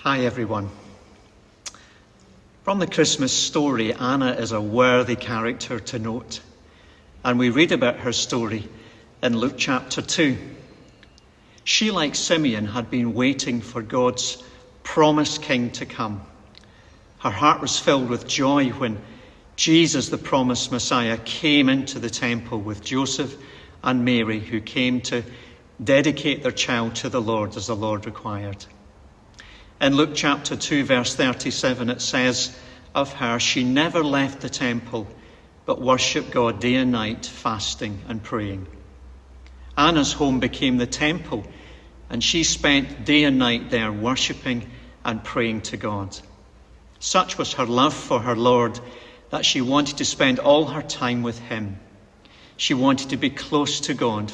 Hi everyone. From the Christmas story, Anna is a worthy character to note, and we read about her story in Luke chapter 2. She, like Simeon, had been waiting for God's promised king to come. Her heart was filled with joy when Jesus, the promised Messiah, came into the temple with Joseph and Mary, who came to dedicate their child to the Lord as the Lord required. In Luke chapter 2, verse 37, it says of her, she never left the temple, but worshipped God day and night, fasting and praying. Anna's home became the temple, and she spent day and night there worshipping and praying to God. Such was her love for her Lord that she wanted to spend all her time with him. She wanted to be close to God,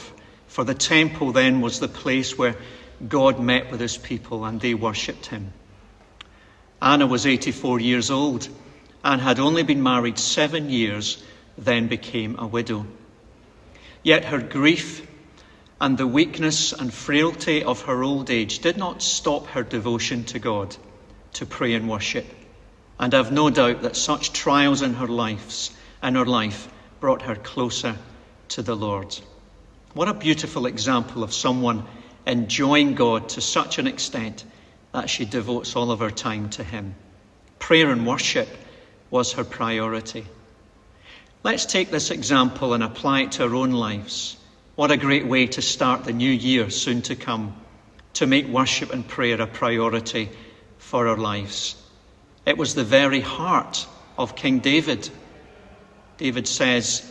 for the temple then was the place where God met with his people and they worshipped him. Anna was 84 years old and had only been married 7 years, then became a widow. Yet her grief and the weakness and frailty of her old age did not stop her devotion to God, to pray and worship. And I've no doubt that such trials in her life brought her closer to the Lord. What a beautiful example of someone enjoying God to such an extent that she devotes all of her time to him. Prayer and worship was her priority. Let's take this example and apply it to our own lives. What a great way to start the new year soon to come, to make worship and prayer a priority for our lives. It was the very heart of King David. David says,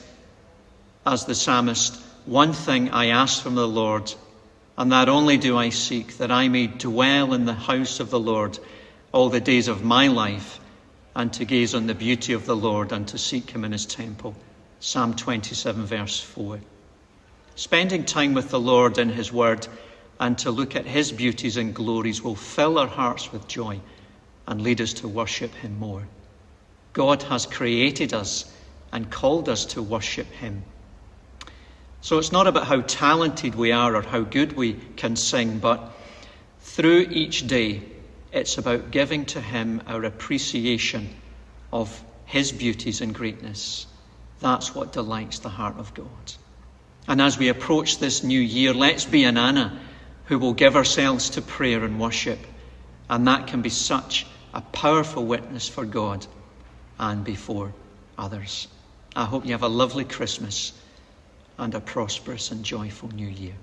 as the psalmist, "One thing I ask from the Lord, and that only do I seek, that I may dwell in the house of the Lord all the days of my life, and to gaze on the beauty of the Lord and to seek him in his temple." Psalm 27, verse 4. Spending time with the Lord in his word and to look at his beauties and glories will fill our hearts with joy and lead us to worship him more. God has created us and called us to worship him. So it's not about how talented we are or how good we can sing, but through each day, it's about giving to him our appreciation of his beauties and greatness. That's what delights the heart of God. And as we approach this new year, let's be an Anna who will give ourselves to prayer and worship. And that can be such a powerful witness for God and before others. I hope you have a lovely Christmas and a prosperous and joyful new year.